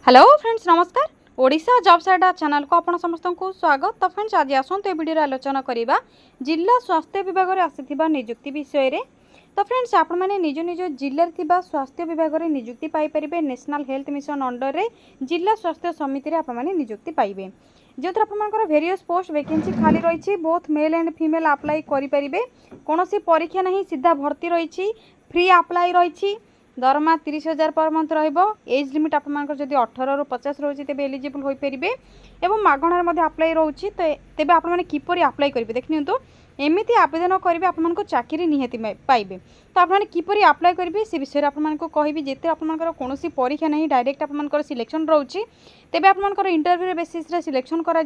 Hello friends नमस्कार। Odisha jobs अड्डा channel को आपण समस्त को स्वागत। तो फ्रेंड्स आज आसतु ए वीडियो आलोचना करबा जिला स्वास्थ्य विभाग रे आसीथिबा नियुक्ति विषय रे। तो फ्रेंड्स आपण माने निज निज जिल्ला रे थिबा स्वास्थ्य विभाग रे नियुक्ति पाई परिबे। नेशनल हेल्थ मिशन अंडर रे जिला स्वास्थ्य समिति रे आपण माने नियुक्ति पाइबे। जो आपंकर भेरियस पोस्ट वैकेंसी खाली रही both male and female apply करें। कौन सी परीक्षा नहीं सीधा भर्ती रही फ्री अप्लाई रही। दरमा 30,000 पर मंथ एज लिमिट आपर जब 18 ରୁ 50 रोचे तेज एलिजिबल हो पारे और मागणार अप्लाई रोचे। तो तेज आपने किपर अप्लाई करेंगे देखनी तो एमती आवेदन करेंगे आपको चाकरी निहाती पाइबे। तो आपने किपर अप्लाई करेंगे से विषय आपको कहबी जिते आपंकर कौन परीक्षा नहीं डायरेक्ट आपंकर सिलेक्शन रोचे तेज आपंकर इंटरव्यू बेसिस सिलेक्शन करा।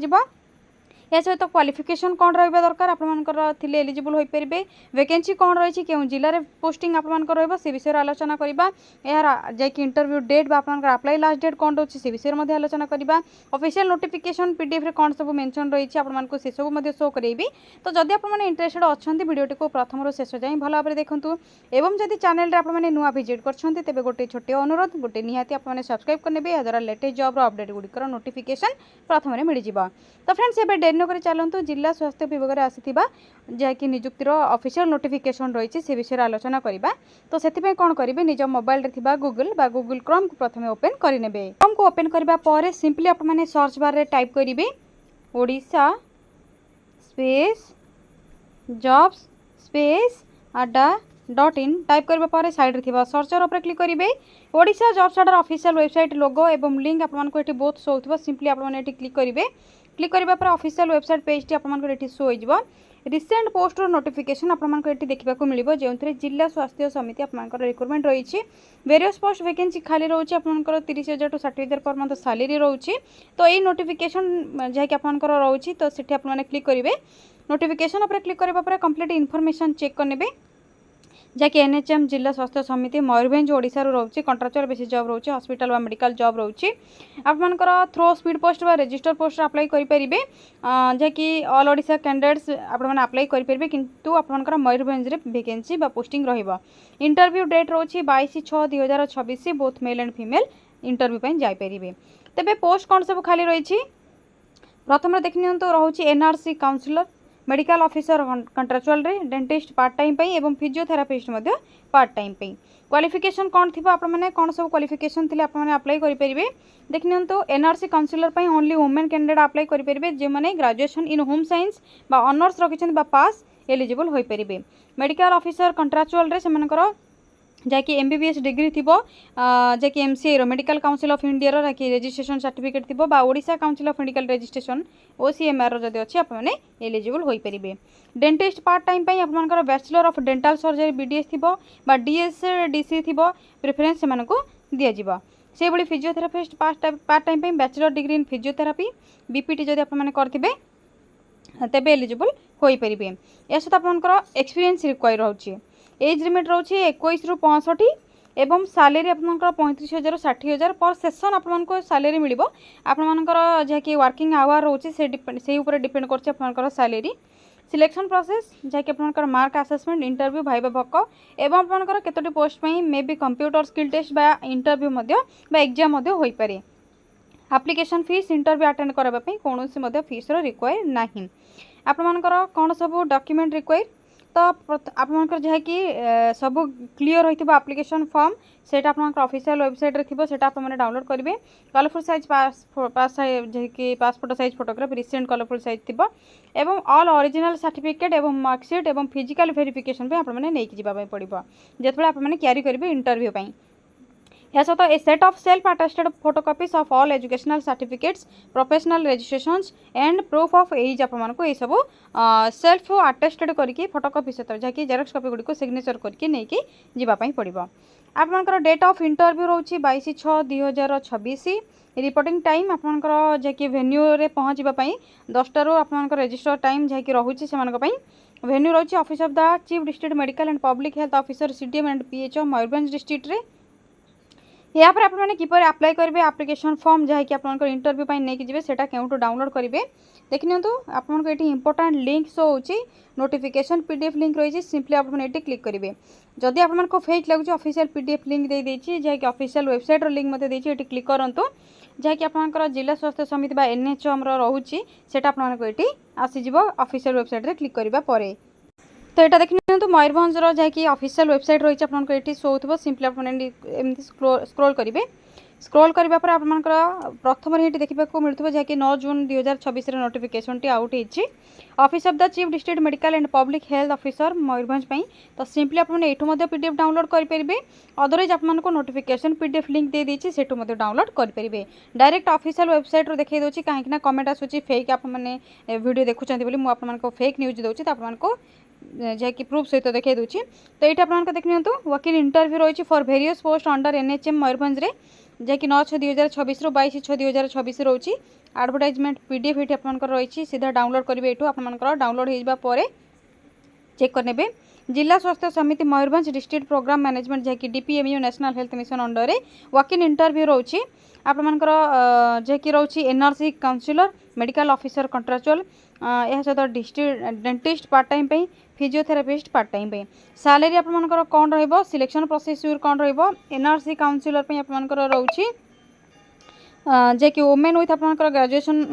या सहित क्वालिफिकेशन कौन रहा दरकार आपंकर एलिजिबल हो पारे। वैकेंसी कौन रही क्यों जिले में पोस्टिंग आपंकर से विषय आलोचना करवा। यार जैकि इंटरव्यू डेट बा अप्लाई लास्ट डेट कौन रोचे से विषय आलोचना करवा। ऑफिशियल नोटिफिकेशन पीडीएफ रे कौन सब मेंशन रही आपको से सब शो करेबी। तो जदि आपने इंटरेस्टेड अच्छा वीडियोटी को प्रथम शेष जाए भल भाव देखूँ एवं जदि चैनल आपने नुआ विजिट करते तेज गोटे छोटे अनुरोध गोटे निहाती आपने सब्सक्राइब करने या द्वारा लेटेस्ट जॉब अपडेट गुड़िकर नोटिफिकेशन प्रथम मिल जाए। तो फ्रेंड्स एबे डेरी नक चलतु जिला स्वास्थ्य विभाग में आसीथिबा जहाँकि नियुक्तिर ऑफिशियल नोटिफिकेशन रही से विषय आलोचना करवा। तो से कौन करेंगे निज मोबाइल रे गूगल बा गूगल क्रोम को प्रथम ओपन करेंगे। क्रोम को ओपन करबा परे सिंपली आपने सर्च बार रे टाइप करेंगे ओडिशा स्पेस जॉब्स स्पेस अड्डा.in टाइप करबा परे साइड रे थिबा सर्चर ऊपर क्लिक करेंगे। Odisha jobs Adda official website logo एवं लिंक आपको ये बहुत शो होगा सिंपली आपने क्लिक करेंगे। क्लिक करबा पर ऑफिशियल वेबसाइट पेज टी आपको ये शो हो रिसेंट पोस्ट और नोटिफिकेशन आपको ये देखा मिले जो जिला स्वास्थ्य समिति आपंकर रिक्रुटमेंट रही वेरियस पोस्ट वैकेंसी खाली रोचे आपंकर 30,000 टू 60,000 पर मंथ सैलरी रोचे। तो ये नोटिफिकेशन जहाँकि आपंकर रोचे तो सीठी आपने क्लिक करेंगे। नोटिफिकेशन पर क्लिक करबा कंप्लीट इनफॉरमेशन चेक करने जहाँकि एनएचएम जिला स्वास्थ्य समिति मयूरभंज ओडिशा रोचे कंट्राक्चुअल बेसिस जॉब रोचे हॉस्पिटल व मेडिकल जॉब रोचे आपंकर थ्रो स्पीड पोस्ट व रजिस्टर पोस्ट अप्लाई करेंगे जहाँकि ऑल ओडिशा कैंडिडेट्स आपने अप्लाई करेंगे किंतु आपंकर मयूरभंज वैकेंसी पोस्टिंग रहा। इंटरव्यू डेट रोचे 22/6/2026 both male and female interview जापारे। तेज पोस्ट कौन सब खाली रही प्रथम देखनी तो रोचे NRC counsellor medical officer contractual रे डेंटिस्ट पार्ट टाइम पे एवं फिजियोथेरापिस्ट मध्य पार्ट टाइम पे। क्वालिफिकेशन कौन थी आपने कौन सब क्वालिफिकेशन थी आपने अप्लाई करेंगे देखनी तो एनआरसी काउंसिलर पे ओनली वुमेन कैंडिडेट अप्लाई करेंगे जो मैंने ग्रेजुएशन इन होम साइंस बा ऑनर्स रखिंट पास एलिजिबल हो पारे। मेडिकल ऑफिसर कंट्राक्चुअल रे सेमानकर जहाँकि एमबीबीएस डिग्री थी जहाँकि एमसीए रो मेडिकल काउंसिल ऑफ इंडिया रो रजिस्ट्रेशन सर्टिफिकेट थी Odisha council of medical registration OCMR जदि अच्छी आपने एलिजिबल हो पारे। डेंटिस्ट पार्ट टाइम आपंकर bachelor of dental surgery BDS थी डीएस डीसी थी प्रिफरेन्स से दिज्व से भाई physiotherapist part time bachelor degree in physiotherapy BPT जब आपने करेंगे तेज एलिजिबल हो पारे। या सहित आपंकर एक्सपीरियंस रिक्वायर रोचे एज लिमिट रोचे 21 ରୁ 65 एवं सैलरी आपंकर 35,000 60,000 पर सेसन आपको सैलरी मिल आपर जहाँकि वर्किंग आवर रोचे से डिपेंड कर सैलरी। सिलेक्शन प्रोसेस जहाँकि आपंकर मार्क असेसमेंट इंटरव्यू भाइबा भक एवं आपंकर केतोटी post may be computer skill test बा इंटरव्यू एग्जाम हो पारे। एप्लिकेशन फीस इंटरव्यू अटेंड करने कौन फीस रिक्वायर ना आपंकर कौन सब डॉक्यूमेंट रिक्वायर तो आपंकर जहाँकि सब क्लीयर होता एप्लिकेशन फॉर्म से ऑफिशियल वेबसाइट रे थिबो सेटा आपने डाउनलोड करेंगे। Colourful size passport size photograph recent colourful size थिबो एवं ऑल ओरिजिनल सर्टिफिकेट एवं मार्कशीट एवं फिजिकल वेरिफिकेशन पे आपने नहीं जावाई पड़ो जो आपने कैरी करेंगे इंटरव्यू पाई। या सहित a set of self attested photocopies of all educational certificates professional registrations and proof of age आपको ये सब सेल्फ अटेस्टेड करके फोटोकॉपी सहित जहाँकि जेरक्स कॉपी गुड़ी सिग्नेचर करके नहीं जावाई पड़ो। आपंकर डेट ऑफ इंटरव्यू रोचे 22/6/2026 रिपोर्टिंग टाइम आपंकर जहाँकि वेन्यू रे पहुँचापी 10टा आपंकर रजिस्टर टाइम जहाँकि रोचे से वेन्यू रोचे office of the chief district medical and public health officer CDM and PHO Mayurbhanj district रे। या पर आपने किपर अप्लाई करेंगे आप्लिकेशन फॉर्म जहाँकि आप इंटरव्यू नहीं जी से क्यों डाउनलोड करेंगे देखि नियंतु आपको ये इंपोर्टाट लिंक शो होची नोटिफिकेशन पीडीएफ लिंक रही सिंपली आपने क्लिक करेंगे जदि आपको फेक लगुच ऑफिशियल पीडीएफ लिंक दे देछि जहाँकि ऑफिशियल वेबसाइट लिंक मते देछि एटी क्लिक करंतु जहाँकि आपंकर जिला स्वास्थ्य समिति बा एनएचओ आमर रोचे सेटा आपको ये आसीज ऑफिशियल वेबसाइट रे क्लिक करबा परे तो यहाँ देखिए मयूरभंजर जहाँकि ऑफिशियल वेबसाइट रही है आपको ये शो हो सिंपली आपमती स्क्रोल करेंगे स्क्रोल करने पर आपंकर प्रथम ये देखा मिलूँ जहाँकि 9 जून 2026 नोटिफिकेशन टी आउट होती office of the chief district medical and public health officer Mayurbhanj तो सिंपली आपने ये पीडीएफ डाउनलोड करेंगे अदरवाइज आपको नोटिफिकेशन पीडीएफ लिंक दे देती से डाउनलोड करेंगे डायरेक्ट ऑफिशियल वेबसाइट रो देखा दूसरी कहीं कमेंट आसूँ फेक आपने वीडियो देखुं मुझे फेक न्यूज दूसरी तो आपको जहाँकि प्रूफ सहित देखा दूसरी तो ये आपको देख नियंतु वकील इंटरव्यू रही for various post under NHM Mayurbhanj जहाँकि 9/6/2026 22/6/2026 रोची एडवर्टाइजमेंट पीडीएफ ये आपंकर रही सीधा डाउनलोड करेंगे ये आपंकर डाउनलोड होगा चेक करने जिला स्वास्थ्य समिति मयूरभंज डिस्ट्रिक्ट प्रोग्राम मैनेजमेंट जहाँकि DPMU national health mission under walk in interview रोची आपंकर जहाँकि रोची NRC counsellor medical officer contractual यह सहित डिस्ट्रिक्ट डेंटिस्ट पार्ट टाइम पे फिजियोथेरापिस्ट पार्ट टाइम पे सैलरी आपंकर कौन रहिबो सिलेक्शन प्रोसेस कौन रहिबो एनआरसी काउंसिलर पे आपंकर रोची जे वोमेन विथ आपंकर ग्रेजुएशन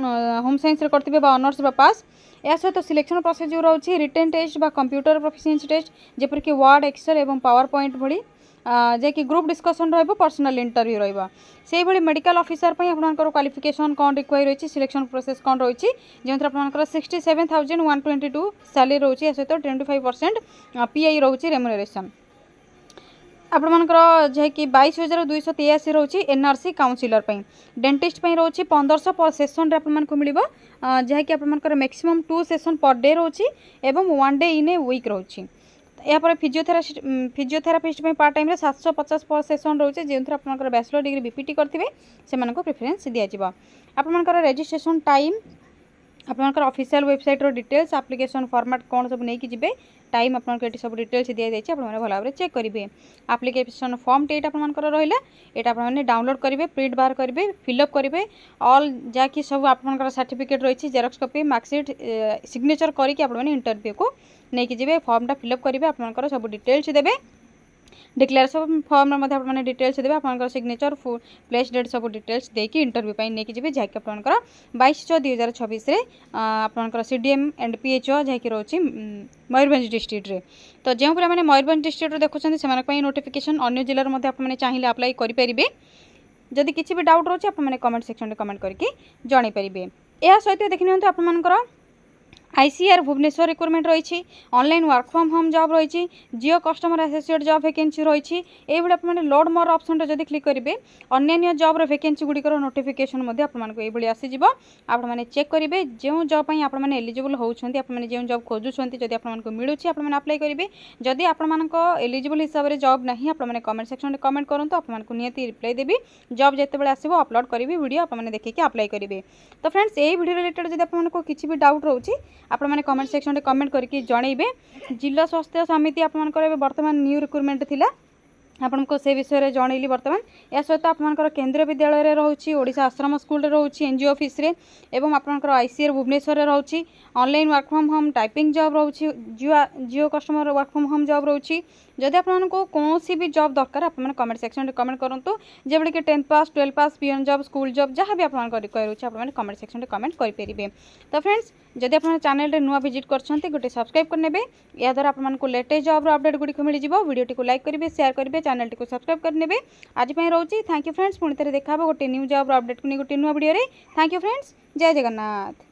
होम साइंस रे करथिबे बा ऑनर्स बा पास या सहित सिलेक्शन प्रोसीजर रोची रिटेन टेस्ट बा कंप्यूटर प्रोफिशिएंसी टेस्ट जेपरिक वर्ड एक्सेल एवं पावर पॉइंट भली जे कि ग्रुप डिस्कसन रहिबो पर्सनल इंटरव्यू रहिबो से भली मेडिकल ऑफिसर पे आपनकर क्वालिफिकेशन कौन रिक्वायर रही सिलेक्शन प्रोसेस कौन रही जो आपनकर 67,122 सैलरी रोची या सहित 25% पीआई रोची रेम्युनरेशन आपंकर जहाँकि 22,283 रोची एनआरसी काउंसिलर पे डेंटिस्ट पे रोची 1500 पर सेसन आपको मिल जहाँकि आपंकर मैक्सिमम 2 सेसन पर डे रोची एवं 1 डे इन ए वीक रोची यापर फिजियोथेरापिस्ट में पार्ट टाइम 750 पर सेसन रोचे जो आपंकर बैचलर डिग्री बीपीटी करते से प्रेफरेंस दिज्व आपंकर रजिस्ट्रेशन टाइम आपंकर ऑफिशियल वेबसाइट रो डिटेल्स एप्लिकेशन फॉर्मेट कौन सब नहीं कि टाइम आपको सब डिटेल्स दी जाए भल भाव चेक करेंगे एप्लिकेशन फॉर्म टे आपंकर रहा यहाँ आपने डाउनलोड करेंगे प्रिंट बाहर करेंगे फिलअप करेंगे ऑल जहाँकि सब आपंकर सर्टिफिकेट रही जेरक्स कॉपी मार्कशीट सिग्नेचर करके आपने इंटरव्यू को नहीं कि फॉर्मटा फिलअप करेंगे आपंकर सब डिटेल्स देवे डिक्लेरेशन फॉर्म आपने डिटेल्स देवे आपंकर सिग्नेचर प्लेस डेट सब डिटेल्स देकी इंटरव्यू नहीं कि जहाँकि आपंकर 22/6/2026 आपंकर सीडीएम एंड पीएचओ जहाँकि रोची मयूरभंज डिस्ट्रिक्ट रे तो जो मैंने मयूरभंज डिस्ट्रिक्ट देखुं से नोटिफिकेशन अन्य जिलार आपने चाहिए अप्लाई करेंगे जदि किसी भी डाउट रोचे आपने कमेंट सेक्शन में कमेंट करके जन पारे यह सहित देखि नियंतु आपनकर आईसीआर भुवनेश्वर रिक्रुटमेंट रही online work from home job रही जियो कस्टमर एसोसिएट जॉब वैकेंसी रही ये आपने लोड मोर ऑप्शन जब क्लिक करेंगे अन्य जॉब वैकेंसी गुड़िकर नोटिफिकेशन आपको ये आसीज आपने चेक करेंगे जो जॉब आपने एलिजिबल होती आपने जो जॉब खोजुंट जब आपको मिलूँ आपने अप्लाई करेंगे जदि आपको एलिजिबल हिसाब से जॉब नहीं आपने कमेंट सेक्शन में कमेंट करूँ आपको निहाती रिप्लाई देवी जॉब जितेबाला आसो अपलोड करी वीडियो आपने देखिए अप्लाई करेंगे तो फ्रेंड्स यही वीडियो रिलेटेड जब आपको किसी भी डाउट रोचे आपने कमेंट सेक्शन में कमेंट करके जनइबे जिला स्वास्थ्य समिति आपंकर बर्तमान न्यू रिक्रुटमेंट थिला आपको से विषय में जनइली बर्तमान या सहित आपंकर केंद्रीय विद्यालय रोचे ओडिशा आश्रम स्कूल रोचे एनजीओ ऑफिस रे एवं आपंकर आईसीआर भुवनेश्वर रोचे online work from home typing job रोचे Jio customer work from home job रोचे जदि आपको कौन भी जॉब दरकार आपने कमेंट सेक्शन में कमेंट करूँ जब कि 10th पास 12th पास पीएन जॉब स्कूल जॉब जहाँ भी आपको रिक्वायर होचे आपने कमेंट सेक्शन में कमेंट करेंगे तो फ्रेंड्स जदि आप चैनल नुआ विजिट करते गोटे सब्सक्राइब करने या द्वारा आपको लेटेस्ट जॉब अपडेट गुड़िक मिल वीडियो को लाइक करेंगे शेयर करेंगे चैनल को सब्सक्राइब करने आज रोचे थैंक यू फ्रेंड्स पुणी थे देखा गोटे न्यू जॉब अपडेट को गोटे नुआ वीडियो थैंक यू फ्रेंड्स जय जगन्नाथ।